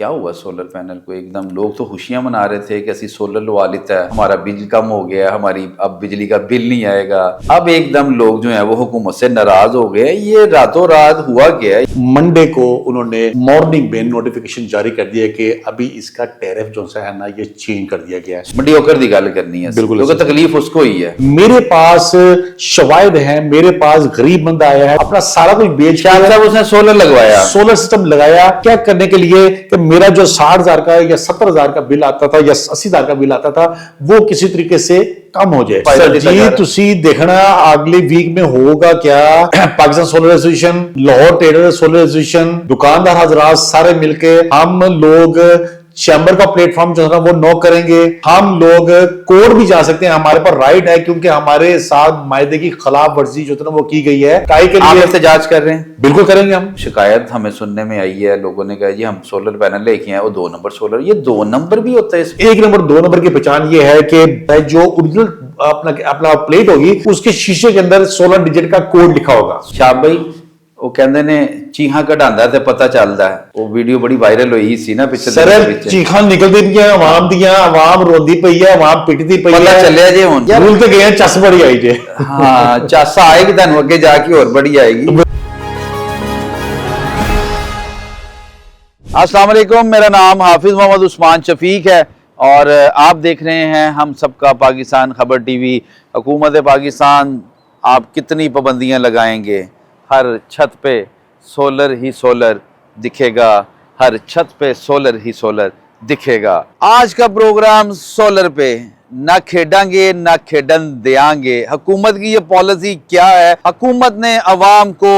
क्या हुआ solar panel को? एकदम लोग तो खुशियां मना रहे थे कि असि सोलर लगा लेता है, हमारा बिल कम हो गया, हमारी अब बिजली का बिल नहीं आएगा। अब एकदम लोग जो है वो हुकूमत से नाराज हो गए। ये रातों रात हुआ क्या है? मंडे को उन्होंने मॉर्निंग में नोटिफिकेशन जारी कर दिया कि अभी इसका टैरिफ जो है ना ये चेंज कर दिया गया है। मंडी होकर दी गल करनी है, बिल्कुल क्योंकि तकलीफ उसको ही है। मेरे पास शवायद है, मेरे पास गरीब बंदा आया है, अपना सारा कुछ बेच के उसने सोलर लगवाया, सोलर सिस्टम लगाया क्या करने के लिए कि मेरा जो 60,000 का या 70,000 का बिल आता था या 80,000 का बिल आता था वो किसी तरीके से कम हो जाए। सर जी तुसी देखना अगले वीक में होगा क्या। Pakistan solar association, Lahore trader solar association, दुकानदार हजरात सारे मिलके हम लोग चैम्बर का प्लेटफॉर्म जो है ना वो नॉक करेंगे। हम लोग कोर्ट भी जा सकते हैं, हमारे पर राइट है, क्योंकि हमारे साथ मायदे की खिलाफ वर्जी जो है ना वो की गई है। के लिए एहतजाज कर रहे हैं। बिल्कुल करेंगे हम। शिकायत हमें सुनने में आई है, लोगों ने कहा जी हम सोलर पैनल लेके आए, वो 2 नंबर सोलर। ये 2 नंबर भी होता है इसमें? 1 नंबर 2 नंबर की पहचान ये है कि जो ओरिजिनल अपना प्लेट होगी उसके शीशे के अंदर 16 डिजिट का कोड लिखा होगा। शाह भाई ਉਹ ਕਹਿੰਦੇ ਨੇ ਚੀਹਾਂ ਕਢਾਉਂਦਾ ਤੇ ਪਤਾ ਚੱਲਦਾ ਹੈ। ਉਹ ਵੀਡੀਓ ਬੜੀ ਵਾਇਰਲ ਹੋਈ ਸੀ ਨਾ ਪਿਛਲੇ ਦਿਨਾਂ ਵਿੱਚ। ਚੀਹਾਂ ਨਿਕਲਦੀ ਪਈਆਂ ਆਵਾਮ ਦੀਆਂ, ਆਵਾਮ ਰੋਂਦੀ ਪਈ ਹੈ, ਆਵਾਮ ਪਿੱਟਦੀ ਪਈ ਹੈ। ਪਤਾ ਚੱਲਿਆ ਜੇ ਹੁਣ ਰੂਲ ਤੇ ਗਏ ਚੱਸ ਬੜੀ ਆਈ ਜੇ। ਹਾਂ ਚੱਸ ਆਏਗੀ ਤੁਹਾਨੂੰ ਅੱਗੇ ਜਾ ਕੇ ਹੋਰ ਬੜੀ ਆਏਗੀ। अस्सलाम वालेकुम, मेरा नाम हाफिज मोहम्मद उस्मान शफीक है और आप देख रहे हैं हम सबका पाकिस्तान खबर टीवी। हुकूमत पाकिस्तान आप कितनी पाबंदियां लगाएंगे, हर छत पे सोलर ही सोलर दिखेगा, हर छत पे सोलर ही सोलर दिखेगा। आज का प्रोग्राम सोलर पे, ना खेडेंगे ना खेडन देंगे। हुकूमत की ये पॉलिसी क्या है? हुकूमत ने अवाम को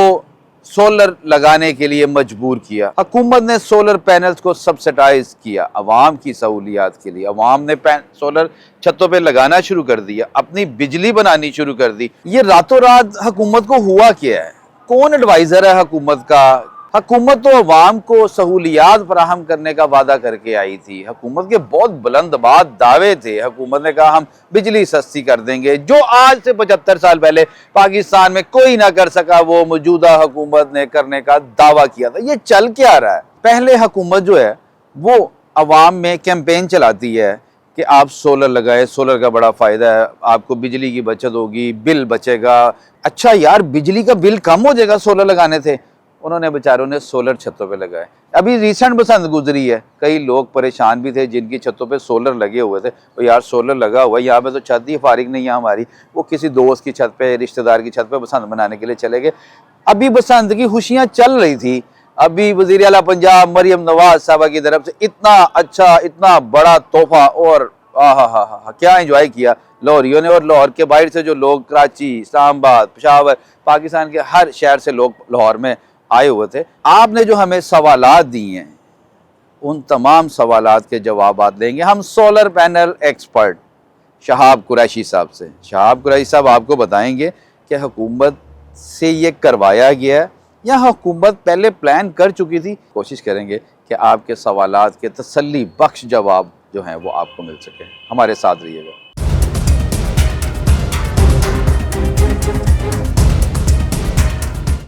सोलर लगाने के लिए मजबूर किया। हुकूमत ने सोलर पैनल्स को सब्सिडाइज किया अवाम की सहूलियात के लिए। अवाम ने सोलर छतों पे लगाना शुरू कर दिया, अपनी बिजली बनानी शुरू कर दी। ये रातों रात हुकूमत को हुआ क्या है? कौन एडवाइजर है हुकूमत का? हुकूमत तो अवाम को सहूलियात फराहम करने का वादा करके आई थी। हुकूमत के बहुत बुलंदबाद दावे थे। हुकूमत ने कहा हम बिजली सस्ती कर देंगे, जो आज से 75 साल पहले पाकिस्तान में कोई ना कर सका वो मौजूदा हुकूमत ने करने का दावा किया था। ये चल क्या रहा है? पहले हुकूमत जो है वो अवाम में कैंपेन चलाती है कि आप सोलर लगाए, सोलर का बड़ा फ़ायदा है, आपको बिजली की बचत होगी, बिल बचेगा। अच्छा यार, बिजली का बिल कम हो जाएगा सोलर लगाने से। उन्होंने बेचारों ने सोलर छतों पे लगाए। अभी रिसेंट बसंत गुजरी है, कई लोग परेशान भी थे जिनकी छतों पे सोलर लगे हुए थे। तो यार सोलर लगा हुआ है, यहाँ पे तो छत ही फारिग नहीं है हमारी। वो किसी दोस्त की छत पे, रिश्तेदार की छत पे बसंत मनाने के लिए चले गए। अभी बसंत की खुशियाँ चल रही थी। अभी वज़ीर आला पंजाब मरियम नवाज साहबा की तरफ से इतना अच्छा, इतना बड़ा तोहफा, और क्या एंजॉय किया लाहौरियों ने। और लाहौर के बाहर से जो लोग, कराची, इस्लामाबाद, पेशावर, पाकिस्तान के हर शहर से लोग लाहौर में आए हुए थे। आपने जो हमें सवालात दिए हैं उन तमाम सवालात के जवाब देंगे हम solar panel expert Shahab Qureshi साहब से। शहाब कुरैशी साहब आपको बताएंगे कि हुकूमत से ये करवाया गया है या हुकूमत पहले प्लान कर चुकी थी। कोशिश करेंगे कि आपके सवालात के तसल्ली बख्श जवाब जो हैं वो आपको मिल सके। हमारे साथ रहिएगा।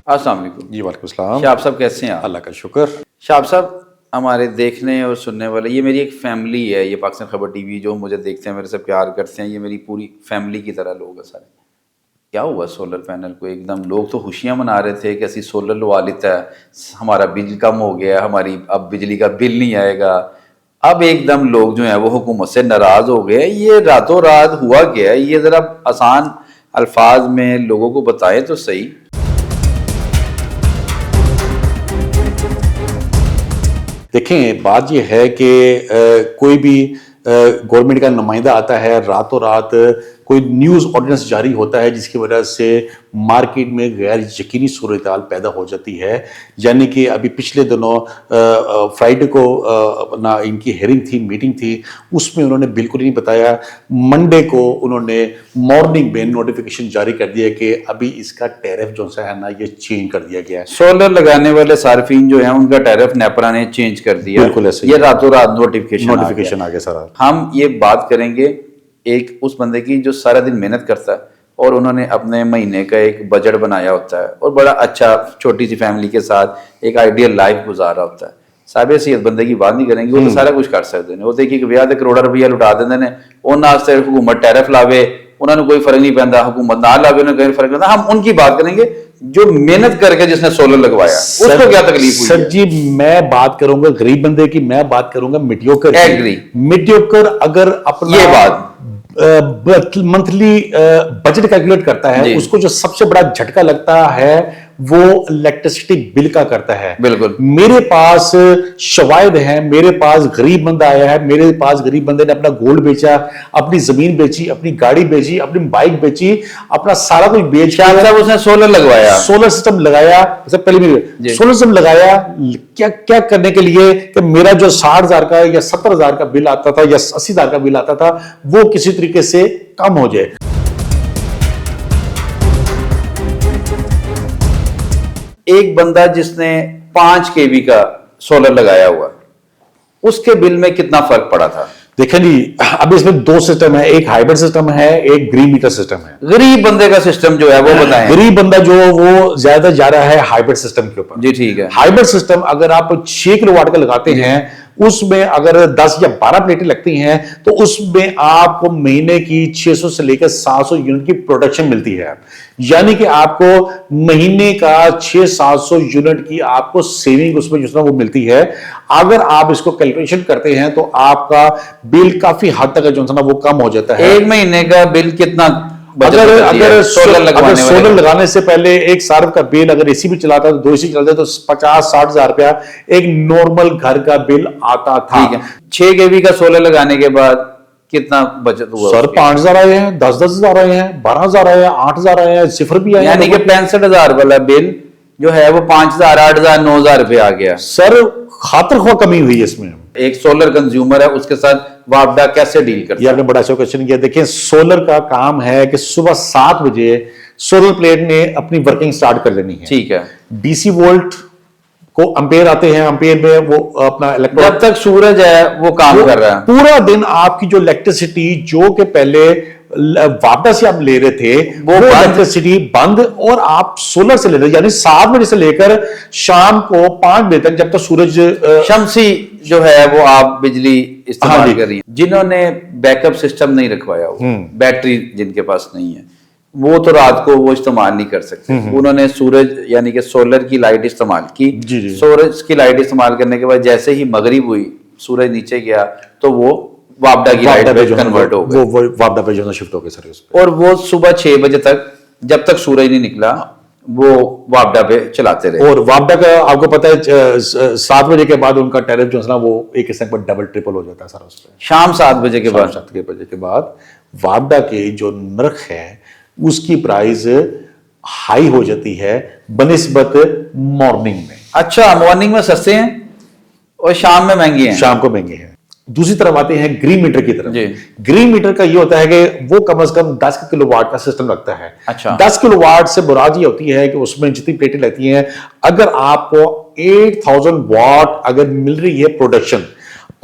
अस्सलाम वालेकुम। जी वालेकुम सलाम। शाह साहब कैसे हैं? अल्लाह का शुक्र। शाह साहब, हमारे देखने और सुनने वाले, ये मेरी एक फैमिली है, ये पाकिस्तान खबर टीवी जो मुझे देखते हैं, मेरे से प्यार करते हैं, ये मेरी पूरी फैमिली की तरह लोग हैं सारे। क्या हुआ सोलर पैनल को? एकदम लोग तो खुशियां मना रहे थे कि असि सोलर लगा लेता है, हमारा बिल कम हो गया, हमारी अब बिजली का बिल नहीं आएगा। अब एकदम लोग जो है वो हुकूमत से नाराज हो गए। ये रातों रात हुआ क्या है? ये जरा आसान अल्फाज में लोगों को बताएं तो सही। देखें, बात यह है कि कोई भी गवर्नमेंट का नुमाइंदा आता है, रातों रात कोई न्यूज़ ऑर्डिनेंस जारी होता है जिसकी वजह से मार्केट में गैर यकीनी सूरत हाल पैदा हो जाती है। यानी कि अभी पिछले दिनों फ्राइडे को ना इनकी हेयरिंग थी, मीटिंग थी, उसमें उन्होंने बिल्कुल नहीं बताया। मंडे को उन्होंने मॉर्निंग में नोटिफिकेशन जारी कर दिया कि अभी इसका टैरिफ जो है ना ये चेंज कर दिया गया है। सोलर लगाने वाले सार्फिन जो है उनका टैरिफ नेपरा ने चेंज कर दिया। बिल्कुल ऐसे ये रातों रात नोटिफिकेशन आ गया सारा। हम ये बात करेंगे एक उस बंदे की जो सारा दिन मेहनत करता है और उन्होंने अपने महीने का एक बजट बनाया होता है और बड़ा अच्छा छोटी सी फैमिली के साथ एक आइडियल लाइफ गुजारा होता है। साहब सेहत बंदे की बात नहीं करेंगे, वो तो सारा कुछ कर सकते हैं। वो देखिए कि ब्याह करोड़ा रुपया लुटा देंगे ने, उन्होंने हुकूमत टैरिफ लावे, उन्होंने कोई फर्क नहीं पैंदा, हुकूमत ना लावे उन्हें कोई फर्क नहीं पैंदा। हम उनकी बात करेंगे जो मेहनत करके जिसने सोलर लगवाया, उसको क्या तकलीफ हुई सर जी, मैं बात करूंगा गरीब बंदे की, मैं बात करूंगा मीडियोकर की। एग्री। मीडियोकर अगर अपना ये बात मंथली बजट कैलकुलेट करता है, उसको जो सबसे बड़ा झटका लगता है वो इलेक्ट्रिसिटी बिल का करता है। बिल्कुल। मेरे पास शवायद है, मेरे पास गरीब बंदा आया है, मेरे पास गरीब बंदे ने अपना गोल्ड बेचा, अपनी जमीन बेची, अपनी गाड़ी बेची, अपनी बाइक बेची, अपना सारा कुछ बेच के उसने सोलर लगवाया, सोलर सिस्टम लगाया। पहले सोलर सिस्टम लगाया क्या क्या करने के लिए कि मेरा जो 60,000 का या 70,000 का बिल आता था या 80,000 का बिल आता था वो किसी तरीके से कम हो जाए। एक बंदा जिसने 5 kV का सोलर लगाया हुआ, उसके बिल में कितना फर्क पड़ा था? देखिए जी, अब इसमें दो सिस्टम है, एक हाइब्रिड सिस्टम है, एक ग्रीन मीटर सिस्टम है। गरीब बंदे का सिस्टम जो है वो बताएं। गरीब बंदा जो वो ज्यादा जा रहा है हाइब्रिड सिस्टम के ऊपर। जी ठीक है। हाइब्रिड सिस्टम अगर आप 6 किलोवाट का लगाते हैं, उसमें अगर 10 या 12 प्लेटें लगती हैं तो उसमें आपको महीने की 600 से लेकर 700 यूनिट की प्रोडक्शन मिलती है। यानी कि आपको महीने का 600-700 यूनिट की आपको सेविंग उसमें जो है वो मिलती है। अगर आप इसको कैलकुलेशन करते हैं तो आपका बिल काफी हद तक जो है ना वो कम हो जाता है। एक महीने का बिल कितना अगर सोलर लगाने से पहले एक सार्व का बिल अगर एसी भी चलाता तो 2 एसी चलाते तो 50-60 हजार रुपया एक नॉर्मल घर का बिल आता था। 6 kV का सोलर लगाने के बाद कितना बचत हुआ? सर 5,000 आए हैं, 10,000 हजार आए हैं, 12,000 आए हैं, 8,000 आए हैं, सिफर भी आए हैं। यानी कि 65,000 वाला बिल जो है वो 5,000, 8,000, 9,000 रुपए आ गया। सर खातिर ख्वाह कमी हुई है इसमें। एक सोलर कंज्यूमर है, उसके साथ वापडा कैसे डील करता है? ये आपने बड़ा अच्छा क्वेश्चन किया। देखिए, सोलर का काम है कि सुबह 7 बजे सोलर प्लेट ने अपनी वर्किंग स्टार्ट कर लेनी है। ठीक है। डीसी वोल्ट को अंपेयर आते हैं, अंपेयर में वो अपना इलेक्ट्रॉन, जब तक सूरज है वो काम कर रहा है। पूरा दिन आपकी जो इलेक्ट्रिसिटी जो कि पहले वापडा से आप ले रहे थे वो इलेक्ट्रिसिटी बंद, और आप सोलर से ले रहे, यानी 7 बजे से लेकर शाम को 5 बजे तक जब तक सूरज शमसी जो है वो आप बिजली इस्तेमाल कर रही हैं। जिन्होंने बैकअप सिस्टम नहीं रखवाया हो, बैटरी जिनके पास नहीं है, वो तो रात को वो इस्तेमाल नहीं कर सकते। उन्होंने सूरज यानी कि सोलर की लाइट इस्तेमाल की। सूरज की लाइट इस्तेमाल करने के बाद जैसे ही मगरिब हुई, सूरज नीचे गया तो वो वापडा की लाइट पे कन्वर्ट हो गए, वो वापडा पे जो है शिफ्ट हो गए सर उस पे। और वो सुबह 6 बजे तक जब तक सूरज नहीं निकला वो वापडा पे चलाते रहे। और वापडा का आपको पता है 7 बजे के बाद उनका टैरिफ जो है ना वो एक किस्म पर डबल ट्रिपल हो जाता है सर उस पे। शाम 7 बजे के बाद 7 बजे के बाद वापडा के जो नर्ख है उसकी प्राइस हाई हो जाती है बनिस्बत मॉर्निंग में। अच्छा, मॉर्निंग में सस्ते हैं और शाम में महंगे हैं। शाम को महंगे हैं। दूसरी तरफ आते हैं ग्रीन मीटर की तरफ। ग्रीन मीटर का ये होता है कि वो कम से कम 10 किलोवाट का सिस्टम लगता है। अच्छा। 10 किलोवाट से मुराद ये होती है कि उसमें जितनी प्लेटें लगती हैं, अगर आपको 8,000 वाट अगर मिल रही है प्रोडक्शन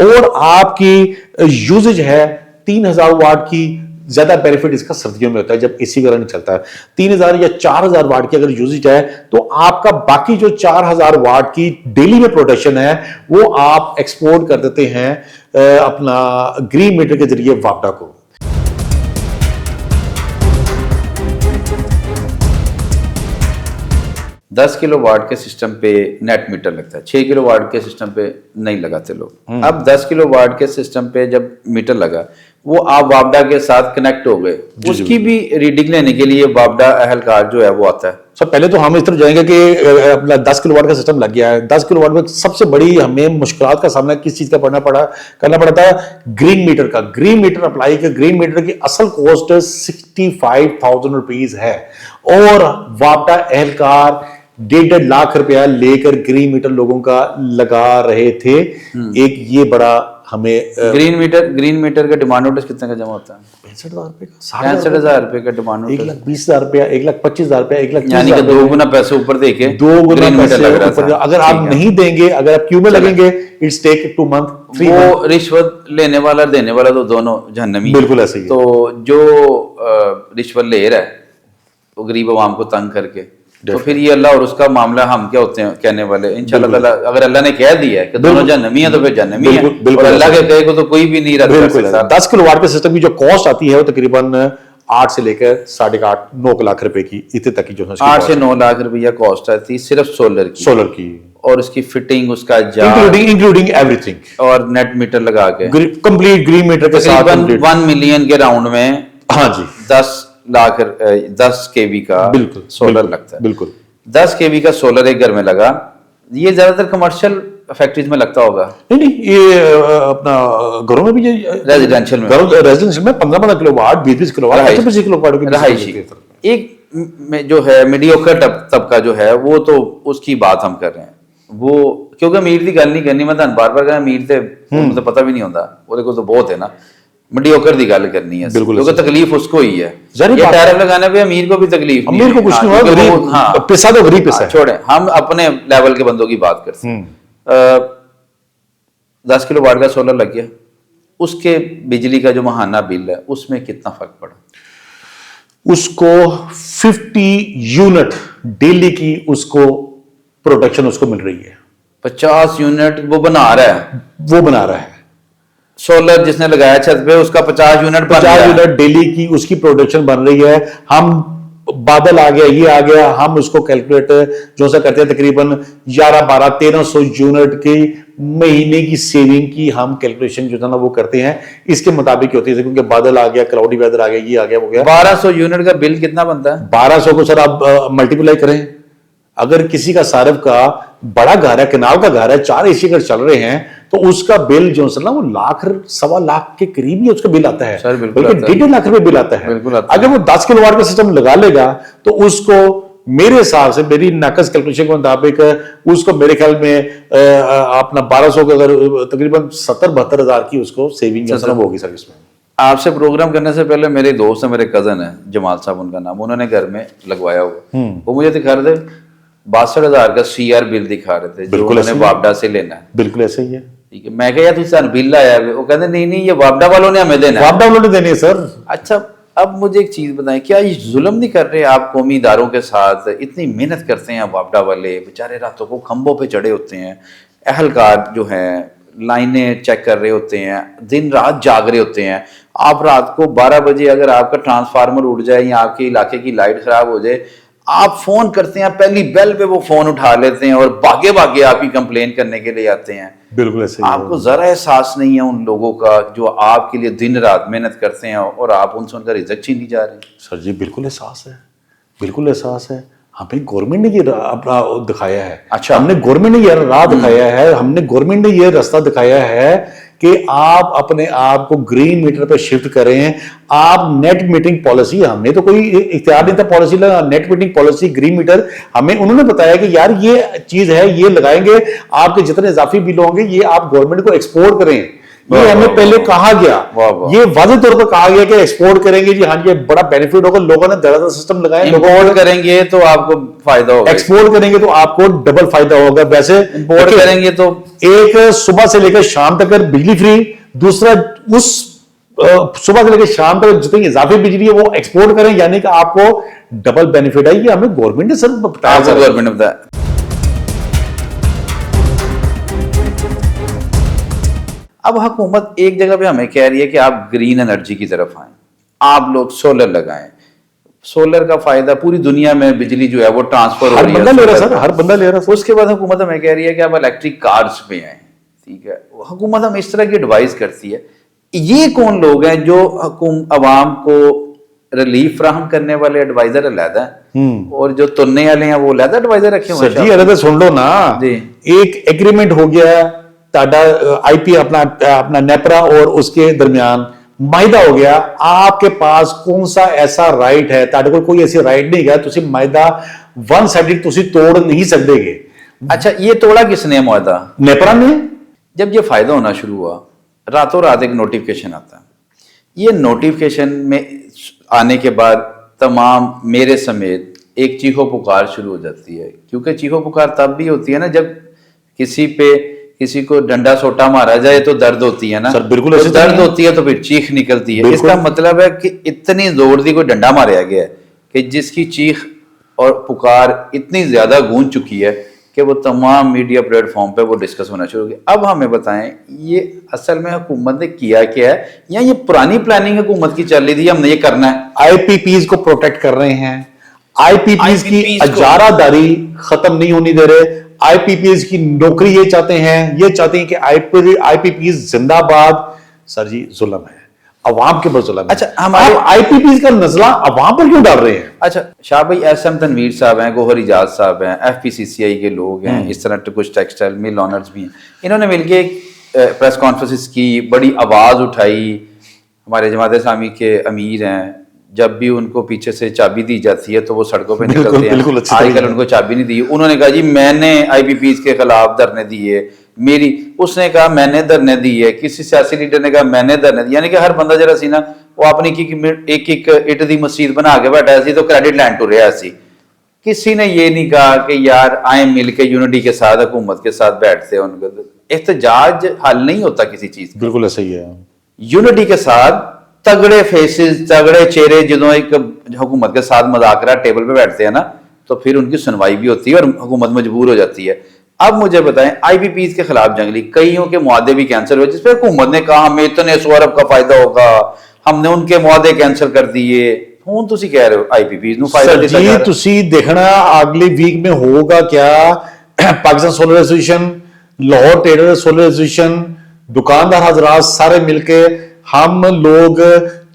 और आपकी यूजेज है 3,000 वाट की, ज्यादा बेनिफिट इसका सर्दियों में होता है जब एसी वगैरह नहीं चलता है। 3,000 या 4,000 वाट की अगर यूजेज है तो आपका बाकी जो 4,000 वाट की डेली में प्रोडक्शन है वो आप एक्सपोर्ट कर देते हैं अपना ग्रीन मीटर के जरिए वापडा को। दस किलो वाट के सिस्टम पे नेट मीटर लगता है, 6 किलो वाट के सिस्टम पे नहीं लगाते लोग। अब 10 किलो वाट के सिस्टम पे जब मीटर लगा, वो आप वापडा के साथ कनेक्ट हो गए, उसकी भी रीडिंग लेने के लिए वापडा अहलकार जो है वो आता है। सर पहले तो हम इस तरफ जाएंगे कि अपना 10 किलो वाट का सिस्टम लग गया है। 10 किलो वाट में सबसे बड़ी हमें मुश्किलात का सामना किस चीज का करना पड़ा था? ग्रीन मीटर का। ग्रीन मीटर अप्लाई किया। ग्रीन मीटर की असल कॉस्ट 65,000 रुपीज है और वापडा अहलकार 1.5 लाख रुपया लेकर ग्रीन मीटर लोगों का लगा रहे थे। एक ये बड़ा हमें ग्रीन मीटर का डिमांड नोटिस कितने का जमा होता है? 65,000 रुपए का, 65,000 रुपए का डिमांड नोटिस। 1,20,000 रुपया, 1,25,000 रुपया, 1,30,000, यानी कि 2 गुना पैसे ऊपर देके 2 गुना मीटर लग रहा था। अगर आप नहीं देंगे, अगर आप क्यों में लगेंगे, इट्स टेक 2 मंथ 3 मंथ। वो रिश्वत लेने वाला देने वाला तो दोनों जहन्नमी। बिल्कुल ऐसे ही। तो जो रिश्वत ले रहा है वो गरीब आवाम को तंग करके तो फिर ये अल्लाह और उसका मामला, हम क्या होते हैं कहने वाले। इंशाल्लाह ताला अगर अल्लाह ने कह दिया है कि दोनों जहन्नमी है तो फिर जहन्नमी है, और अल्लाह के कहे को तो कोई भी नहीं रद्द कर सकता। 10 किलोवाट के सिस्टम की जो कॉस्ट आती है वो तकरीबन 8 से लेकर 8.5 9 लाख रुपए की इतने तक की जो है 8 से 9 लाख रुपया कॉस्ट आती है सिर्फ सोलर की, और उसकी फिटिंग, उसका इंक्लूडिंग एवरीथिंग, और नेट मीटर लगा के कंप्लीट ग्रीन मीटर के साथ 1 मिलियन के राउंड में, हाँ जी, 10 केवी का बिल्कुल सोलर लगता है। बिल्कुल 10 केवी का सोलर एक घर में लगा। ये ज्यादातर कमर्शियल फैक्ट्रीज में लगता होगा। नहीं, ये अपना घरों में भी, रेजिडेंशियल में 15 किलोवाट 20 किलोवाट 25 किलोवाट की रहायशी। एक जो है मीडियोकर तबका जो है वो, तो उसकी बात हम कर रहे हैं। वो क्योंकि अमीर की गल नहीं करनी, मैं बार बार कहना अमीर थे तो पता भी नहीं होता, वो देखो तो बहुत है ना, मीडियोकर की गल करनी है क्योंकि तकलीफ उसको ही है। ये टैरिफ लगाने पे अमीर को भी तकलीफ नहीं, अमीर को कुछ नहीं हुआ, हाँ, पैसा तो गरीब पैसा है। छोड़े, हम अपने लेवल के बंदों की बात करते हैं। 10 किलोवाट का सोलर लग गया, उसके बिजली का जो महाना बिल है उसमें कितना फर्क पड़ा? उसको 50 यूनिट डेली की उसको प्रोडक्शन उसको मिल रही है। 50 यूनिट वो बना रहा है। सोलर जिसने लगाया छत पे उसका 50 यूनिट डेली की उसकी प्रोडक्शन बन रही है। हम बादल आ गया, ये आ गया, हम उसको कैलकुलेट जो सा करते हैं तकरीबन 11-12-1300 यूनिट की महीने की सेविंग की हम कैलकुलेशन जो था ना वो करते हैं, इसके मुताबिक होती है, क्योंकि बादल आ गया, क्लाउडी वेदर आ गया, ये आ गया, वो गया। 1200 यूनिट का बिल कितना बनता है? 1200 को सर आप मल्टीप्लाई करें, अगर किसी का सारफ का बड़ा घर है, केनाल का घर है, 4 एसी घर चल रहे हैं, तो उसका बिल जो है ना वो 1,00,000-1.25 के करीब ही उसका बिल आता है, बल्कि 1.5 लाख रुपए बिल आता है। अगर वो 10 किलोवाट का सिस्टम लगा लेगा तो उसको मेरे हिसाब से, मेरी नाकस कैलकुलेशन के मुताबिक, उसको मेरे ख्याल में अपना 1200 का अगर तकरीबन 70-72 हजार की उसको सेविंग होगी सर। इसमें आपसे प्रोग्राम करने से पहले मेरे दोस्त है, मेरे कजन है जमाल साहब उनका नाम, उन्होंने घर में लगवाया हुआ, वो मुझे दिखा रहे थे 62,000 का CR बिल दिखा रहे थे जो उन्होंने वापडा से लेना है। बिल्कुल ऐसे ही है। ठीक है, मैं कहा यार तुझे बिल आया है, वो कहते नहीं ये वापडा वालों ने हमें देना है। वापडा वालों ने देने सर। अच्छा, अब मुझे एक चीज बताएं, क्या ये जुल्म नहीं कर रहे आप कौमी इदारों के साथ? इतनी मेहनत करते हैं वापडा वाले, बेचारे रातों को खंभों पे चढ़े होते हैं, अहलकार जो है लाइनें चेक कर रहे होते हैं, दिन रात जाग रहे होते हैं। आप रात को 12 बजे अगर आपका ट्रांसफार्मर उड़ जाए या आपके इलाके की लाइट खराब हो जाए, आप फोन करते हैं, पहली बेल पे वो फोन उठा लेते हैं और भागे भागे आपकी कंप्लेन करने के लिए आते हैं। बिल्कुल ऐसे ही। आपको जरा एहसास नहीं है उन लोगों का जो आपके लिए दिन रात मेहनत करते हैं और आप उनसे उनका रिजल्ट छीन नहीं जा रहे? सर जी बिल्कुल एहसास है, बिल्कुल एहसास है। हमें गवर्नमेंट ने ये अपना दिखाया है। अच्छा, हमने गवर्नमेंट ने ये राह दिखाया है, हमने गवर्नमेंट ने ये रास्ता दिखाया है कि आप अपने आप को ग्रीन मीटर पे शिफ्ट करें। आप नेट मीटरिंग पॉलिसी, हमने तो कोई इख्तियार नहीं था पॉलिसी लगा, net metering policy green meter हमें उन्होंने बताया कि यार ये चीज है, ये लगाएंगे, आपके जितने इजाफी बिल होंगे ये आप गवर्नमेंट को एक्सपोर्ट करें। ये हमें पहले कहा गया, ये वाज़ेह तौर पर कहा गया कि एक्सपोर्ट करेंगे जी, हाँ ये बड़ा बेनिफिट होगा। लोगों ने धड़ाधड़ सिस्टम लगाया, इंपोर्ट करेंगे तो आपको फायदा होगा, एक्सपोर्ट करेंगे तो आपको डबल फायदा होगा। वैसे इंपोर्ट करेंगे तो एक सुबह से लेकर शाम तक बिजली फ्री, दूसरा उस सुबह से लेकर शाम तक जितनी इजाफी बिजली है वो एक्सपोर्ट करें, यानी कि आपको डबल बेनिफिट है। ये हमें गवर्नमेंट ने सर बताया, गवर्नमेंट ने बताया। अब हुकूमत एक जगह पे हमें कह रही है कि आप ग्रीन एनर्जी की तरफ आए, आप लोग सोलर लगाएं। सोलर का फायदा पूरी दुनिया में बिजली जो है वो ट्रांसफर हो रही है, हर बंदा ले रहा सर, हर बंदा ले रहा। उसके बाद हुकूमत हमें कह रही है कि आप इलेक्ट्रिक कार्स पे आए। ठीक है, हुकूमत हमें इस तरह की एडवाइस करती है। ये कौन लोग हैं जो अवाम को रिलीफ फ्राहम करने वाले एडवाइजर अलहदा है और जो तुन्ने वाले हैं वो अलहदा एडवाइजर रखे हुए हैं? अलहदा सुन लो ना जी। एक एग्रीमेंट हो गया ताडा IP अपना नेपरा और उसके दरमियान मायदा हो गया। आपके पास कौन सा ऐसा राइट है? ताडे को कोई ऐसी राइट नहीं है, तुसी मायदा वन साइडेड तुसी तोड़ नहीं सकते। अच्छा, ये तोड़ा किसने मायदा? नेपरा ने। जब ये फायदा होना शुरू हुआ, रातों रात एक नोटिफिकेशन आता है। ये नोटिफिकेशन में आने के बाद तमाम मेरे समेत एक चीखो पुकार शुरू हो जाती है, क्योंकि चीखो पुकार तब भी होती है ना जब किसी को डंडा सोटा मारा जाए तो दर्द होती है ना सर। बिल्कुल तो दर्द होती है तो फिर चीख निकलती है। इसका मतलब है कि इतनी जोर दी कोई डंडा मारा गया है कि जिसकी चीख और पुकार इतनी ज्यादा गूंज चुकी है कि वो तमाम मीडिया प्लेटफॉर्म पे वो डिस्कस होना शुरू हो गया। अब हमें बताएं, ये असल में हुकूमत ने किया क्या है, या ये पुरानी प्लानिंग हुकूमत की चल रही थी, हमने ये करना है? आईपीपीज को प्रोटेक्ट कर रहे हैं, आईपीपीज की IPPs को- अजारादारी खत्म नहीं होने दे रहे, आईपीपीज की नौकरी ये चाहते हैं, ये चाहते हैं कि आईपीपीज जिंदाबाद। सर जी जुल्म है, अवाम के ऊपर जुल्म है। अच्छा, हमारे आईपीपीज का नजला अवाम पर क्यों डाल रहे हैं? अच्छा, शाह भाई, एसएम तनवीर साहब हैं, गोहर इजाज साहब हैं, एफपीसीसीआई के लोग हैं, इस तरह के कुछ टेक्सटाइल मिल ऑनर्स भी हैं, इन्होंने मिलके एक प्रेस कॉन्फ्रेंस की, बड़ी आवाज उठाई। हमारे जमात इस्लामी के अमीर हैं, जब भी उनको पीछे से चाबी दी जाती है तो वो सड़कों पे बिल्कुल, निकलते बिल्कुल हैं। अच्छी आजकल तरीके उनको चाबी नहीं दी, उन्होंने कहा जी मैंने आईपीपीज के खिलाफ धरने दिए, मेरी, उसने कहा मैंने धरने दी है, किसी सियासी लीडर ने कहा मैंने धरने दी, यानी कि हर बंदा जरा सी ना वो अपनी एक एक इट दी मस्जिद बना के बैठा है, तो क्रेडिट लैंड टूर रहा सी। किसी ने ये नहीं कहा कि यार आए मिल के यूनिटी के साथ हुकूमत के साथ बैठते हैं। उनको एहतजाज हल नहीं होता किसी चीज का। बिल्कुल ऐसा ही है। यूनिटी के साथ तगड़े फेसेस, तगड़े चेहरे, जो एक हुकूमत के साथ मुज़ाकरा टेबल पे बैठते हैं ना, तो फिर उनकी सुनवाई भी होती है और हुकूमत मजबूर हो जाती है। अब मुझे बताएं, आईपीपीज के खिलाफ जंगली कईयों के मुआदे भी कैंसिल हुए, जिसपे हुकूमत ने कहा हमें इतने 100 अरब का फायदा होगा, हमने उनके मुआदे कैंसिल कर दिए। हूं तुसी कह रहे हो आईपीपीज ਨੂੰ फायदा ਦਿੱਤਾ ਜਾ जी ਰਿਹਾ। तुसी देखना अगले वीक में होगा क्या, Pakistan solar association, Lahore trader solar association, दुकानदार हजरात सारे मिलके हम लोग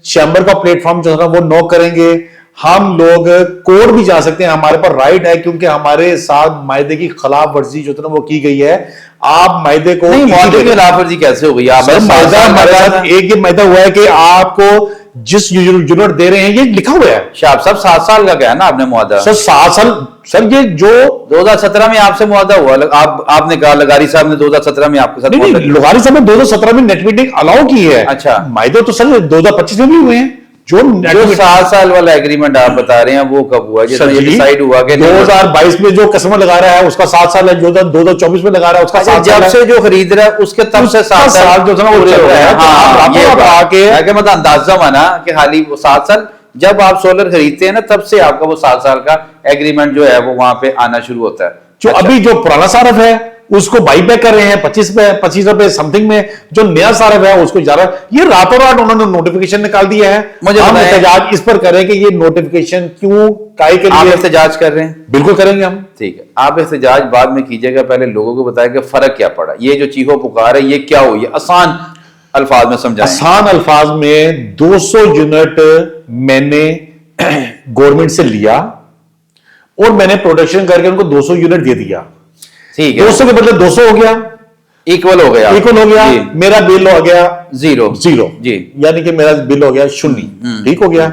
चैम्बर का प्लेटफॉर्म जो है ना वो नॉक करेंगे। हम लोग कोर्ट भी जा सकते हैं, हमारे पर राइट है, क्योंकि हमारे साथ मायदे की खिलाफ वर्जी जो है ना वो की गई है। आप मायदे को नहीं, मुआदे की खिलाफ वर्जी कैसे हो गई? आप सर, मायदा हमारे साथ एक ये मायदा हुआ है कि आपको जिस यूनिट दे रहे हैं ये लिखा हुआ है। शाह साहब 7 साल का क्या है ना आपने मुआदा? सर 7 साल, सर ये जो 2017 में आपसे मुआदा हुआ, आपने कहा लगारी साहब ने 2017 में आपके साथ नहीं मुआदा नहीं, किया। लोहारी साहब ने 2017 में नेट मीटिंग अलाउ की है। अच्छा। मायदे तो सर 2025 में भी हुए हैं। जो जो 7 साल वाला एग्रीमेंट आप बता रहे हैं वो कब हुआ, जिसमें ये डिसाइड हुआ कि 2022 में जो कस्टमर लगा रहा है उसका 7 साल है, जो 2024 में लगा रहा है उसका 7 जब साल से जो खरीद रहा है उसके तब से 7 साल जो है ना वो चल रहा है। हाँ, तो ये आप आके है कि मतलब अंदाजा माना कि हाली वो 7 साल, जब आप सोलर खरीदते हैं ना तब से आपका वो 7 साल का एग्रीमेंट जो है वो वहां पे आना शुरू होता है। जो अच्छा। अभी जो पुराना सारफ है उसको बाई बैक कर रहे हैं 25 रुपए समथिंग में, जो नया सारफ है उसको जा रहा है। ये रातों रात उन्होंने नोटिफिकेशन निकाल दिया है। मुझे हम बताएं- एहतजाज इस पर करें कि ये नोटिफिकेशन क्यों काहे के आप लिए। एहतजाज कर रहे हैं? बिल्कुल करेंगे हम। ठीक है, आप एहतजाज बाद में कीजिएगा, पहले लोगों को बताया कि फर्क क्या पड़ा, ये जो चीखो पुकार है ये क्या हुई, आसान अल्फाज में समझाएं। आसान अल्फाज में 200 यूनिट मैंने गवर्नमेंट से लिया और मैंने प्रोडक्शन करके उनको 200 यूनिट दे दिया। ठीक है, 200 के बदले 200 हो गया, इक्वल हो गया, इक्वल हो गया, जी। मेरा बिल हो गया जीरो जीरो, जी। यानी कि मेरा बिल हो गया शून्य। ठीक हो गया।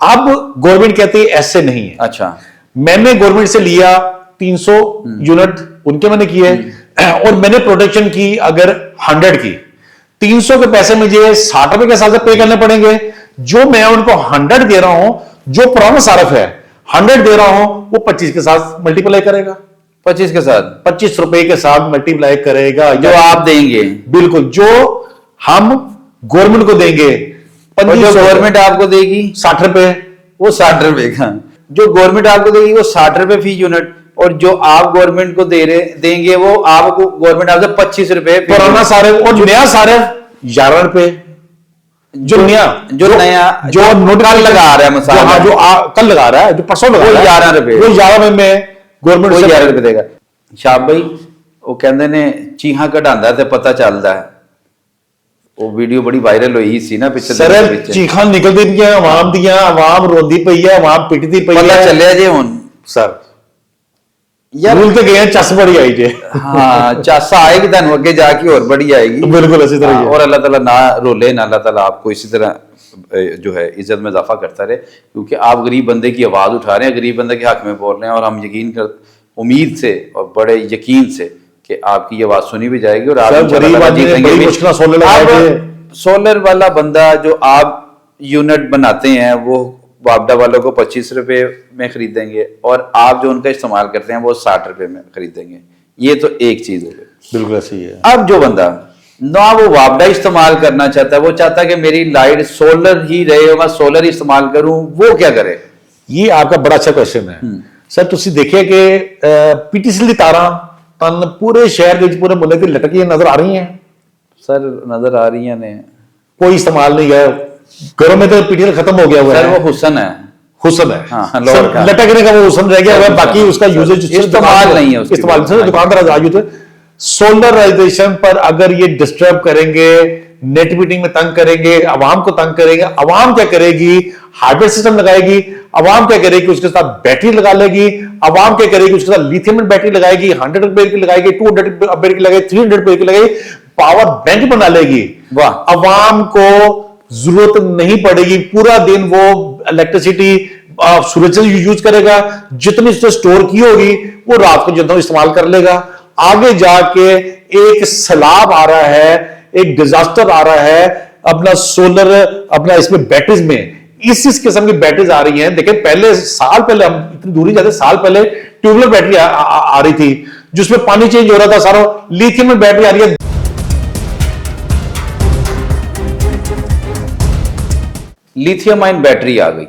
अब गवर्नमेंट कहती है ऐसे नहीं है। अच्छा, मैंने गवर्नमेंट से लिया 300 यूनिट उनके मैंने किए और मैंने प्रोडक्शन की अगर 100 की, 300 के पैसे मुझे 60 रुपए के हिसाब से पे करने पड़ेंगे। जो मैं उनको 100 दे रहा हूं, जो पुराना सारफ है 100 दे रहा हूं, वो 25 के साथ मल्टीप्लाई करेगा, 25 के साथ 25 रुपए के साथ मल्टीप्लाई करेगा। जो आप देंगे, बिल्कुल, जो हम गवर्नमेंट को देंगे और जो 2500 गवर्नमेंट आपको देगी 60 रुपए, वो 60 रुपए का, जो गवर्नमेंट आपको देगी वो 60 रुपए फी यूनिट, और जो आप गवर्नमेंट को देंगे वो आपको गवर्नमेंट आपसे 25 रुपए फी पुराना यूनिट। सारफ और नया सारफ 11 रुपए। जो नया जो नया जो कल लगा रहा है मसाला, जो कल लगा रहा है, जो परसों लगा वो रहा है, 11 रुपए, वो 11 में गवर्नमेंट वो से 11 रुपए देगा। शाह भाई वो कहते ने चीहा कढ़ांदा ते पता चलता है, वो वीडियो बड़ी वायरल हुई सी ना पिछले दिनों सरल विच। चीखा निकलती पई आवाम दियां, आवाम रोंदी पई है, आवाम पिटदी पई पता है। चलिया जे हुन सर यार, भूल के गए चस बड़ी आई जे। हाँ चासा आएगी तन अगे जाके और बड़ी आएगी। बिल्कुल इसी तरह ही है। और अल्लाह ताला ना रोले ना अल्लाह ताला आपको इसी तरह जो है इज्जत में इजाफा करता रहे, क्योंकि आप गरीब बंदे की आवाज उठा रहे हैं, गरीब बंदे के हक में बोल रहे हैं, और हम यकीन कर उम्मीद से और बड़े यकीन से कि आपकी ये आवाज सुनी भी जाएगी और आप सर, इंशाअल्लाह गरीब ताला आदमी ने जीतेंगे बड़ी भी। मुश्किल सोलर लगाए थे। अब सोलर वाला बंदा जो आप यूनिट बनाते हैं वो वापडा वालों को 25 रुपए में खरीदेंगे और आप जो उनका इस्तेमाल करते हैं वो 60 रुपए में खरीदेंगे। ये तो एक चीज हो गई। बिल्कुल ऐसी है। अब जो बंदा ना वो वापडा इस्तेमाल करना चाहता है, वो चाहता है कि मेरी लाइट सोलर ही रहे, मैं सोलर इस्तेमाल करूं, वो क्या करे? ये आपका बड़ा अच्छा क्वेश्चन है। ਸਰ ਤੁਸੀਂ ਦੇਖਿਆ ਕਿ ਪੀਟੀਸੀ ਦੀ ਤਾਰਾਂ ਤਨ ਪੂਰੇ ਸ਼ਹਿਰ ਦੇ ਵਿੱਚ ਪੂਰੇ ਮੁਲਕ ਤੇ ਲਟਕੀਆਂ ਨਜ਼ਰ ਆ ਰਹੀਆਂ सर नजर आ रही हैं कोई इस्तेमाल नहीं है घरों में तो पीटीएल खत्म हो गया हुआ सर है वो हुसन है हुसन है हाँ, सर, लटकने का वो हुसन रह गया हुआ है बाकी उसका यूजेज इस्तेमाल नहीं है उसकी इस्तेमाल सर दुकानदार आज होते सोलराइजेशन पर अगर ये डिस्टर्ब करेंगे नेट मीटिंग में तंग करेंगे अवाम को तंग करेंगे अवाम क्या करेगी हार्डवेयर सिस्टम लगाएगी अवाम क्या करेगी उसके साथ बैटरी लगा लेगी अवाम क्या करेगी उसके साथ लिथियम बैटरी लगाएगी 100 एम्पीयर की लगाएगी 200 एम्पीयर की लगाएगी 300 एम्पीयर की लगाएगी पावर बैंक बना लेगी वाह अवाम को जरूरत नहीं पड़ेगी पूरा दिन वो इलेक्ट्रिसिटी सूरज से यूज करेगा जितनी उसने स्टोर की होगी वो रात को जितना इस्तेमाल कर लेगा आगे जाके एक सैलाब आ रहा है एक डिजास्टर आ रहा है अपना सोलर अपना इसमें बैटरीज में इस किस्म की बैटरीज आ रही हैं देखिए पहले साल पहले हम इतनी दूरी जाते साल पहले ट्यूबवेल बैटरी आ रही थी जिसमें पानी चेंज हो रहा था सारा लिथियम में बैटरी आ रही है लिथियम आयन बैटरी आ गई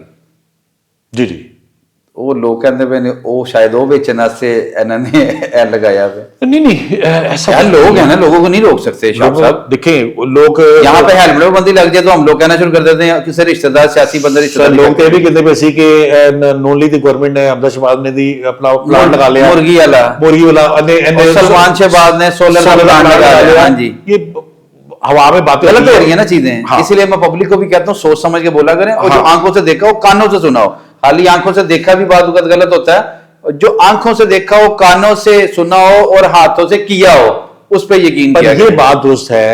जी जी ਉਹ ਲੋਕ ਕਹਿੰਦੇ ਪਏ ਨੇ ਉਹ ਸ਼ਾਇਦ ਉਹ ਵੇਚਣ ਵਾਸਤੇ ਇਹਨਾਂ ਨੇ ਇਹ लगाया है नहीं नहीं ऐसा यार लोग हैं ना लोगों को नहीं रोक सकते शाह साहब देखें लोग यहाँ पे हेलमेट बंदी लग जाए तो हम लोग कहना शुरू कर देते हैं किसी रिश्तेदार सियासी बंदे रिश्तेदार लोग तो ये भी कहते पे सी कि नोली दी गवर्नमेंट ने अब्दुल शहबाज ने दी अपना प्लांट लगा लिया मुर्गी वाला और सलमान शहबाज ने सोलर प्लांट लगा लिया हाँ जी ये हवा में बातें गलत हो रही है ना चीजें इसीलिए मैं पब्लिक को भी कहता हूँ सोच समझ के बोला करें और जो आंखों से देखा वो कानों से सुनाओ खाली आंखों से देखा भी बात गलत होता है जो आंखों से देखा हो कानों से सुना हो और हाथों से किया हो उस पर यकीन किया ये बात दोस्त है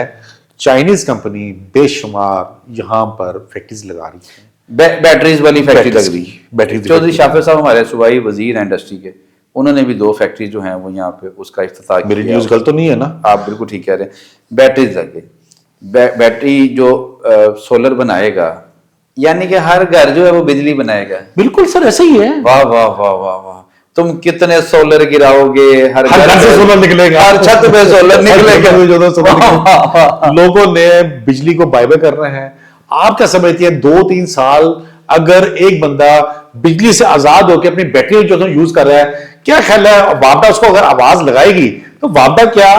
चाइनीज कंपनी बेशुमार यहां पर फैक्ट्रीज लगा रही है बैटरीज वाली फैक्ट्री लग रही बैटरी चौधरी शाफिर साहब हमारे सूबाई वजीर हैं इंडस्ट्री के उन्होंने भी 2 फैक्ट्री जो हैं वो यहाँ पे उसका इफ्तिताह किया मेरी न्यूज़ गलत तो नहीं है ना आप बिल्कुल ठीक कह रहे हैं बैटरीज लगे बैटरी जो सोलर बनाएगा यानी कि हर घर जो है वो बिजली बनाएगा बिल्कुल सर ऐसा ही है वाह वाह वाह वाह वाह तुम कितने सोलर गिराओगे हर घर से सोलर निकलेगा हर छत पे सोलर निकलेगा लोगों ने बिजली को बाय बाय करना है आप क्या समझती हैं 2-3 साल अगर एक बंदा बिजली से आजाद होकर अपनी बैटरी जो यूज कर रहा है क्या ख्याल है वापदा उसको अगर आवाज लगाएगी तो वापदा क्या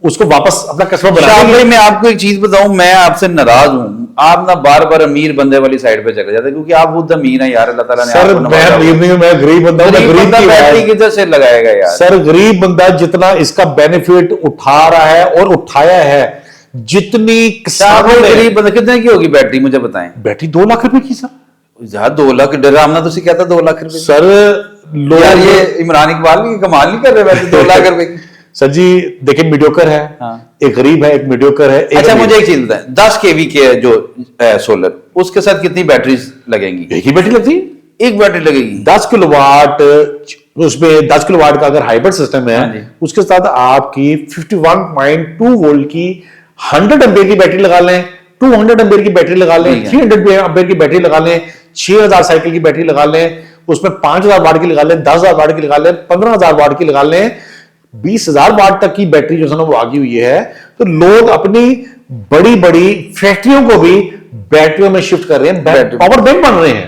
उसको वापस अपना कस्बा बनाएगी मैं आपको एक चीज बताऊं मैं आपसे नाराज हूं आप ना बार बार अमीर बंदे वाली साइड पे चले जाते क्योंकि आप खुद अमीर हैं यार अल्लाह ताला ने सर मैं अमीर नहीं हूं मैं गरीब बंदा हूं गरीब बैटरी किधर से लगाएगा यार सर गरीब बंदा जितना इसका बेनिफिट उठा रहा है और उठाया है जितनी गरीब बंदा कितने की होगी बैटरी मुझे बताएं बैटरी 2 लाख रुपए की सर यार 2 लाख डरावना तो कहता 2 लाख रुपए सर यार ये इमरान इकबाल भी कमाल नहीं कर रहे वैसे 2 लाख रुपए सर जी देखिए मीडियोकर है एक गरीब है एक मीडियोकर है अच्छा मुझे एक चीज बताएं 10 केवी के जो सोलर उसके साथ कितनी बैटरीज लगेंगी एक ही बैटरी लगती है एक बैटरी लगेगी 10 किलोवाट उसमें 10 किलोवाट का अगर हाइब्रिड सिस्टम है उसके साथ आपकी 51.2 वोल्ट की 100 एम्पीयर की बैटरी लगा लें 200 एम्पीयर की बैटरी लगा लें 300 एम्पीयर की बैटरी लगा लें 6000 साइकिल की बैटरी लगा लें उसमें 5000 वाट की लगा लें 10000 वाट की लगा लें 15000 वाट की लगा लें 20000 वाट तक की बैटरी जो है ना वो आगी हुई है तो लोग अपनी बड़ी बड़ी फैक्ट्रियों को भी बैटरियों में शिफ्ट कर रहे हैं पावर बैंक बन रहे हैं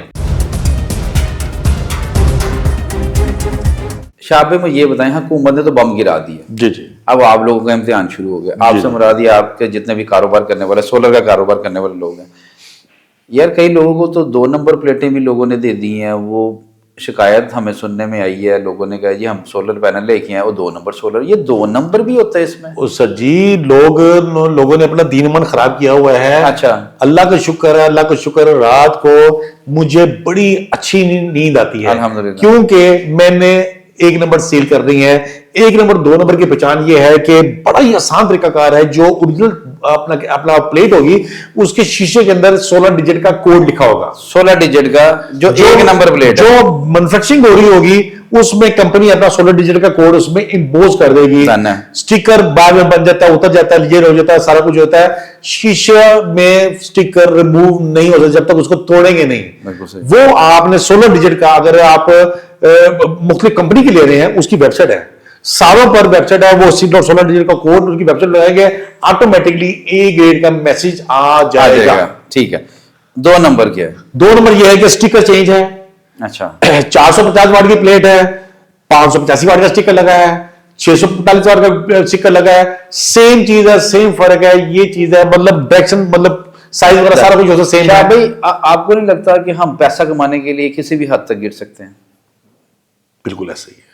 शाबे में ये बताएं हुकूमत ने तो बम गिरा दिया जी जी अब आप लोगों का इम्तिहान शुरू हो गया आपसे मुराद आपके जितने भी कारोबार करने वाले सोलर का कारोबार करने वाले लोग हैं यार कई लोगों को तो 2 नंबर प्लेटें भी लोगों ने दे दी हैं वो शिकायत हमें सुनने में आई है लोगों ने कहा जी हम सोलर पैनल लेके आए वो 2 नंबर सोलर ये 2 नंबर भी होता है इसमें सर जी लोगों ने अपना दीन मन खराब किया हुआ है अच्छा अल्लाह का शुक्र है अल्लाह का शुक्र है रात को मुझे बड़ी अच्छी नींद आती है अल्हम्दुलिल्लाह क्योंकि मैंने 1 नंबर सील कर दी है 1 नंबर 2 नंबर की पहचान ये है कि बड़ा ही आसान तरीकाकार है जो ओरिजिनल अपना प्लेट होगी उसके शीशे के अंदर 16 डिजिट का कोड लिखा होगा 16 डिजिट का जो 1 नंबर प्लेट जो मैन्युफैक्चरिंग हो रही होगी उसमें कंपनी अपना 16 डिजिट का कोड उसमें इम्पोज कर देगी स्टिकर बाद में बन जाता है उतर जाता है लेयर हो जाता है सारा कुछ होता है शीशे में स्टिकर रिमूव नहीं होता जब तक उसको तोड़ेंगे नहीं वो आपने 16 डिजिट का अगर आप मुख्तलिफ कंपनी की ले रहे हैं उसकी वेबसाइट है सारों पर वेबसाइट है वो 16 डिजिट का कोड उनकी वेबसाइट लगाएंगे ऑटोमेटिकली ए ग्रेड का मैसेज आ जाएगा ठीक है 2 नंबर क्या है 2 नंबर ये है कि स्टिकर चेंज है अच्छा 450 वाट की प्लेट है, 585 वाट का स्टिकर लगा है, 645 वाट का स्टिकर लगा है, सेम चीज है, सेम फर्क है, ये चीज है, मतलब डायरेक्शन, मतलब साइज वगैरह सारा कुछ होता सेम है। भाई आपको नहीं लगता कि हम पैसा कमाने के लिए किसी भी हद तक गिर सकते हैं? बिल्कुल ऐसा ही है।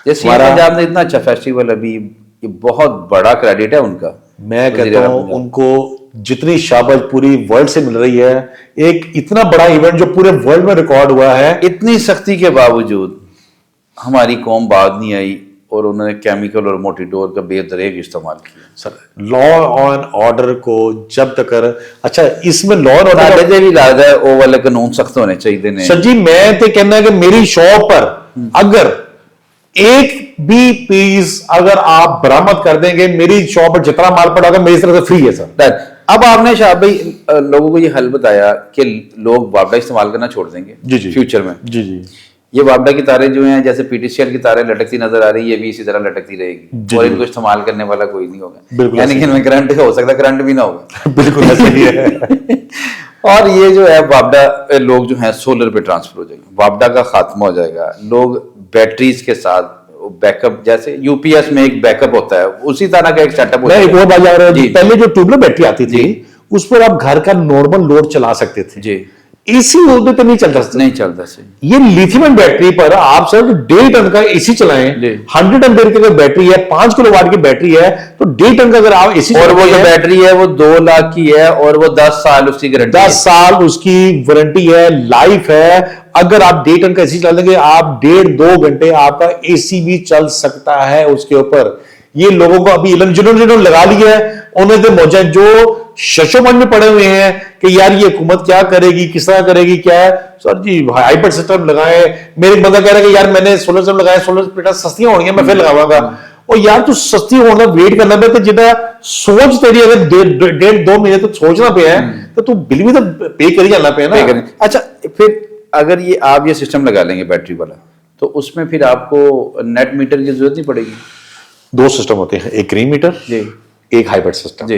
जैसे ये पंजाब ने इतना अच्छा फेस्टिवल, अभी ये बहुत बड़ा क्रेडिट है उनका। मैं कहता हूं उनको जितनी शाबाश पूरी वर्ल्ड से मिल रही है, एक इतना बड़ा इवेंट जो पूरे वर्ल्ड में रिकॉर्ड हुआ है। इतनी सख्ती के बावजूद हमारी कौम बाद नहीं आई और उन्होंने केमिकल और मोटीडोर का बेदरेग इस्तेमाल किया। सर लॉ एंड ऑर्डर को जब तक अच्छा इसमें लॉ एंड ऑर्डर भी लगता है वो वाले कानून सख्त होने चाहिए ने। सर जी मैं तो कहना है कि मेरी शॉप पर अगर एक भी पीस अगर आप बरामद कर देंगे, मेरी शॉप पर जितना माल पड़ा होगा मेरी तरफ से फ्री है सर। अब आपने शाह भाई लोगों को ये हल बताया कि लोग वापडा इस्तेमाल करना छोड़ देंगे जी फ्यूचर में। जी जी ये वापडा की तारें जो हैं, जैसे पीटीसीएल की तारें लटकती नजर आ रही है, ये भी इसी तरह लटकती रहेगी और इनको इस्तेमाल करने वाला कोई नहीं होगा, यानी कि इनमें करंट हो सकता है, करंट भी ना होगा। बिल्कुल ऐसा ही है। और ये जो है वापडा लोग जो है सोलर पे ट्रांसफर हो जाएंगे, वापडा का खात्मा हो जाएगा, लोग बैटरीज के साथ बैकअप, जैसे यूपीएस में एक बैकअप होता है उसी तरह का एक सेटअप होता है। एक और बात याद रहा, पहले जो ट्यूबलर बैटरी आती थी उस पर आप घर का नॉर्मल लोड चला सकते थे जी, एसी लोड पे नहीं चलता सही। ये लिथियम बैटरी पर आप सर 1.5 टन का एसी चलाएं, 100 एम्पीयर की बैटरी है, 5 किलोवाट की बैटरी है, तो 1.5 टन का अगर आप एसी, और वो जो बैटरी है वो 2 लाख की है और वो 10 साल उसकी गारंटी, 10 साल उसकी वारंटी है, लाइफ है। अगर आप 1.5 टन का एसी चला देंगे, आप 1.5-2 घंटे आपका एसी भी चल सकता है उसके ऊपर। ये लोगों को अभी जिन्होंने लगा लिया है उन्हें तो मौजा, जो शशोमन में पड़े हुए हैं कि यार ये हुकूमत क्या करेगी, किस तरह करेगी, क्या है सर जी हाइब्रिड सिस्टम लगाए। मेरे एक बंदा कह रहा है कि यार मैंने सोलर सिस्टम लगाया, सोलर प्लेटें सस्तियां होंगी मैं फिर लगाऊंगा। और यार तू सस्ती होना वेट करना पे तो जितना सोच तेरी अगर 1.5-2 महीने तक सोचना पे है तो तू बिल भी तो पे कर ही जाना पे है ना। अच्छा फिर अगर ये आप ये सिस्टम लगा लेंगे बैटरी वाला, तो उसमें फिर आपको नेट मीटर की जरूरत नहीं पड़ेगी। 2 सिस्टम होते हैं, एक ग्रीन मीटर जी, एक हाइब्रिड सिस्टम जी।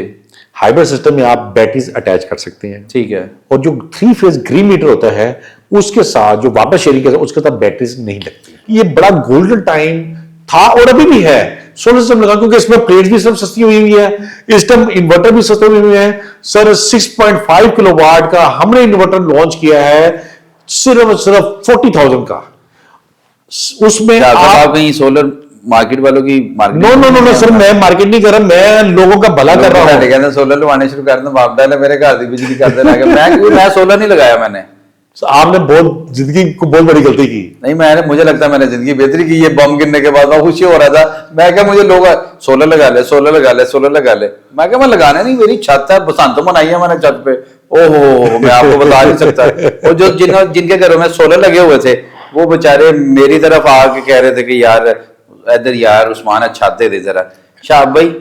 हाइब्रिड सिस्टम में आप बैटरीज अटैच कर सकते हैं, ठीक है, और जो 3 फेज ग्रीन मीटर होता है उसके साथ जो वापस शेयरिंग के उसके साथ बैटरीज नहीं लगती। ये बड़ा गोल्डन टाइम था और अभी भी है सोलर सिस्टम लगा, क्योंकि इसमें प्लेट भी सब सस्ती हुई हुई है, इस टाइम इन्वर्टर भी सस्ते हुए है। सर 6.5 किलोवाट का हमने इन्वर्टर लॉन्च किया है सिर्फ 40,000 का। उसमें आप कहीं सोलर मार्केट वालों की नो सर मैं मार्केट नहीं कर रहा, मैं लोगों का भला कर रहा हूं। कहते सोलर लगाने शुरू कर दो, बाप डाले मेरे घर की बिजली कर देना। मैं सोलर नहीं लगाया मैंने। आपने बहुत जिंदगी को बहुत बड़ी गलती की। नहीं मैंने, मुझे लगता है मैंने जिंदगी बेहतरी की। ये बम गिरने के बाद मैं खुशी हो रहा था, मैं क्या मुझे लोग सोलर लगा ले, सोलर लगा ले, सोलर लगा ले। मैं क्या मैं लगाने नहीं, मेरी छत है, बसंत मनाई है मैंने छत पे। ओहो मैं आपको बता नहीं सकता। और जो जिनके घरों में सोलर लगे हुए थे वो बेचारे मेरी तरफ आके कह रहे थे कि यार इधर यार उस्मान छत दे दे जरा। शाह भाई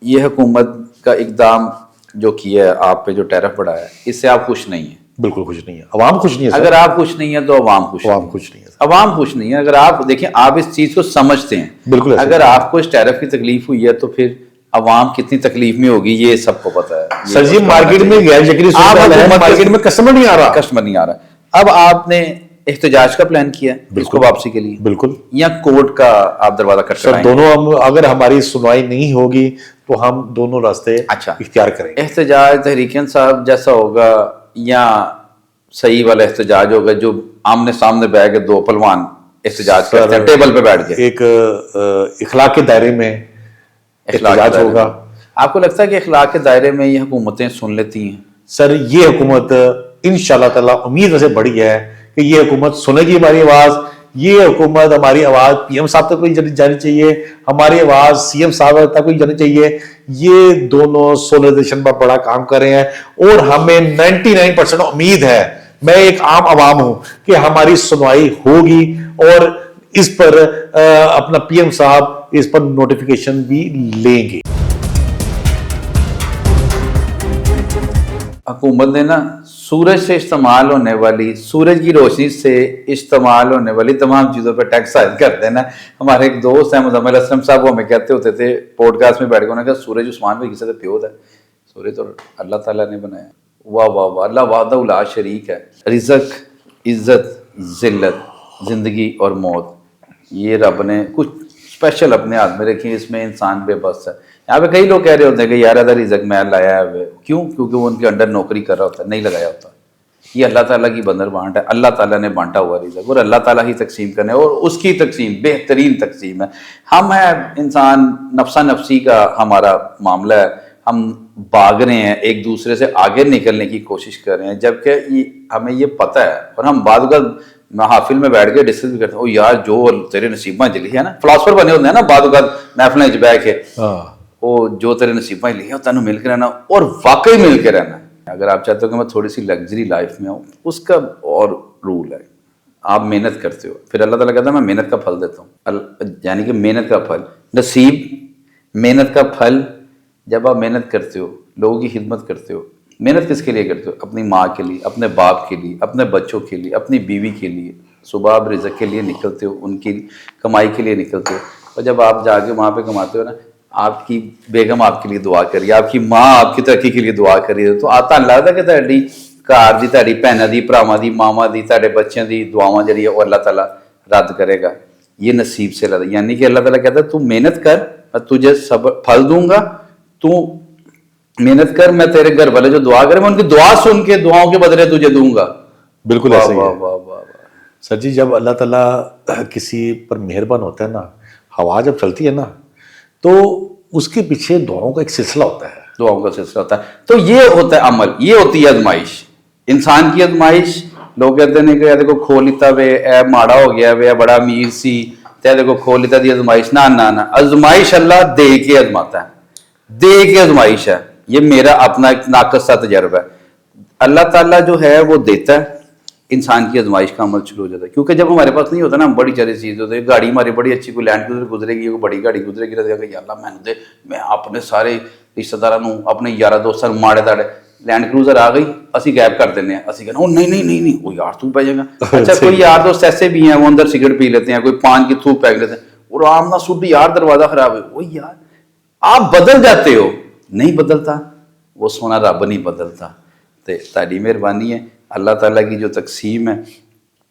ये हुकूमत का इकदाम जो किया है, आप पे जो टैरिफ बढ़ाया है, इससे आप खुश नहीं है? बिल्कुल खुश नहीं है, अवाम खुश नहीं है। अगर आप खुश नहीं है तो अवाम खुश नहीं है। अवाम खुश नहीं है। अगर आप देखिए, आप इस चीज को समझते हैं, बिल्कुल। अगर आपको इस टैरिफ की तकलीफ हुई है तो फिर अवाम कितनी तकलीफ में होगी ये सबको पता है। सर जी मार्केट में गैर यकीनी मार्केट में कस्टमर नहीं आ रहा। अब आपने एहतजाज का प्लान किया इसको वापसी के लिए, बिल्कुल, या कोर्ट का आप दरवाजा खटखटाएंगे? दोनों हम, अगर हमारी सुनवाई नहीं होगी तो हम दोनों रास्ते इख्तियार करेंगे। एहतजाज तहरीक इंसाफ जैसा होगा या सही वाला एहतजाज होगा जो आमने सामने बैठ के दो पहलवान एहतजाज करते हैं टेबल पे बैठ के? एक इखलाक के दायरे में एहतजाज होगा। आपको लगता है कि इखलाक के दायरे में ये हुकूमतें सुन लेती हैं? सर ये हुकूमत इंशाअल्लाह ताला उम्मीद वैसे बड़ी है कि ये हुकूमत सुनेगी हमारी आवाज। ये हुकूमत हमारी आवाज पीएम साहब तक कोई जानी चाहिए, हमारी आवाज सीएम साहब तक कोई जानी चाहिए। ये दोनों सोलराइजेशन पर बड़ा काम कर रहे हैं और हमें 99% उम्मीद है, मैं एक आम आवाम हूं, कि हमारी सुनवाई होगी और इस पर अपना पीएम साहब इस पर नोटिफिकेशन भी लेंगे। हुकूमत ने ना सूरज से इस्तेमाल होने वाली, सूरज की रोशनी से इस्तेमाल होने वाली तमाम चीज़ों पर टैक्स आयद कर देना। हमारे एक दोस्त हैं मुजम्मिल असलम साहब, वो हमें कहते होते थे पॉडकास्ट में बैठ के, उन्होंने कहा सूरज उस्मान भाई किसी से प्योर है, सूरज तो अल्लाह ताला ने बनाया। वाह वाह वाह, अल्लाह वाहदा उला शरीक है। रिज़्क, इज्जत, जिल्लत, ज़िंदगी और मौत, ये रब ने कुछ स्पेशल अपने हाथ में रखी है, इसमें इंसान बेबस है। यहाँ पे कई लोग कह रहे होते हैं कि यार अदर रिज़्क मैं लाया है, क्यों? क्योंकि वो उनके अंडर नौकरी कर रहा होता है, नहीं लगाया होता। ये अल्लाह ताला की बंदर बांट है, अल्लाह ताला ने बांटा हुआ रिज़्क और अल्लाह ताला ही तकसीम करने, और उसकी तकसीम बेहतरीन तकसीम है। हम है इंसान, नफ्सा नफसी का हमारा मामला है, हम भाग रहे हैं, एक दूसरे से आगे निकलने की कोशिश कर रहे हैं, जबकि हमें ये पता है। और हम बाद महफिल में बैठ के डिस्कस भी करते हैं, ओ यार जो तेरे नसीबा च लिखी है ना, फिलासफर बने होते हैं ना बाद महफिल च बैठ के, वो जो तेरे नसीबा च लिखे हो तेन मिल के रहना, और वाकई मिल के रहना। अगर आप चाहते हो कि मैं थोड़ी सी लग्जरी लाइफ में हूँ, उसका और रूल है, आप मेहनत करते हो, फिर अल्लाह ताला कहता है मैं मेहनत का फल देता हूँ, यानी कि मेहनत का फल, नसीब, मेहनत का फल। जब आप मेहनत करते हो, लोगों की खिदमत करते हो, मेहनत किसके लिए करते हो? अपनी माँ के लिए, अपने बाप के लिए, अपने बच्चों के लिए, अपनी बीवी के लिए। सुबह आप रिज़्क के लिए निकलते हो, उनकी कमाई के लिए निकलते हो, और जब आप जाके वहाँ पे कमाते हो ना, आपकी बेगम आपके लिए दुआ करिए, आपकी माँ आपकी तरक्की के लिए दुआ करिए, तो आता लगता कि ਤੁਹਾਡੀ ਘਰ ਦੀ, ਤੁਹਾਡੀ ਭੈਣਾਂ ਦੀ, ਭਰਾਵਾਂ ਦੀ, ਮਾਵਾਂ ਦੀ, ਤੁਹਾਡੇ ਬੱਚਿਆਂ ਦੀ दुआवां ਜਿਹੜੀ है वो अल्लाह ताला रद्द करेगा। ये नसीब से लगा, यानी कि अल्लाह ताला कहता है तू मेहनत कर, मैं तुझे सब फल दूंगा, तू मेहनत कर, मैं तेरे घर वाले जो दुआ करें मैं उनकी दुआ सुन के दुआओं के बदले तुझे दूंगा। बिल्कुल ऐसे ही है। वाह वाह वाह। सर जी, जब अल्लाह ताला किसी पर मेहरबान होता है ना, हवा जब चलती है ना, तो उसके पीछे दुआओं का एक सिलसिला होता है, दुआओं का सिलसिला होता है। तो ये होता है अमल, ये होती है आजमाइश, इंसान की आजमाइश। लोग कहते हैं कि देखो खो लिता वे, ए माड़ा हो गया वे, बड़ा अमीर सी, ते देखो खो लिता दी आजमाइश। ना ना ना, आजमाइश अल्लाह दे के आजमाता है, दे के आजमाइश है। ये मेरा अपना एक नाकस सा तजर्बा है। अल्लाह ताला जो है वो देता है, इंसान की आजमाइश का अमल शुरू हो जाता है। क्योंकि जब हमारे पास नहीं होता ना, हम बड़ी सारी चीज़ होती है, गाड़ी हमारी बड़ी अच्छी, कोई लैंड क्रूजर गुजरेगी, कोई बड़ी गाड़ी गुजरेगी, तो अल्लाह मैंने दे, मैं अपने सारे रिश्तेदारों, अपने यारा दोस्तों माड़े ताड़े लैंड क्रूजर आ गई, असी गैप कर देने, असी कहना ओ नहीं नहीं नहीं नहीं, वो यार तू पै जाएगा। अच्छा कोई यार दोस्त ऐसे भी हैं, वो अंदर सिगरेट पी लेते हैं, कोई पान की थूक फेंक लेते हैं, और आराम ना सुध यार दरवाजा खराब है, वो यार आप बदल जाते हो, नहीं बदलता वो सोना रब नहीं बदलता। तो ताड़ी मेहरबानी है, अल्लाह ताला की जो तकसीम है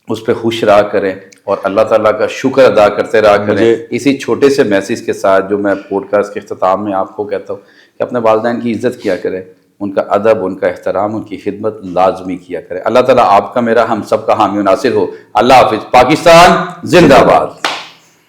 उस पर खुश रहा करें और अल्लाह ताला का शुक्र अदा करते रहा करें। इसी छोटे से मैसेज के साथ जो मैं पॉडकास्ट के अख्ताम में आपको कहता हूँ कि अपने वालिदैन की इज़्ज़त किया करें, उनका अदब, उनका एहतराम, उनकी खिदमत लाजमी किया करें। अल्लाह ताला आपका, मेरा, हम सब का हामी नासिर हो। अल्लाह हाफिज़। पाकिस्तान जिंदाबाद।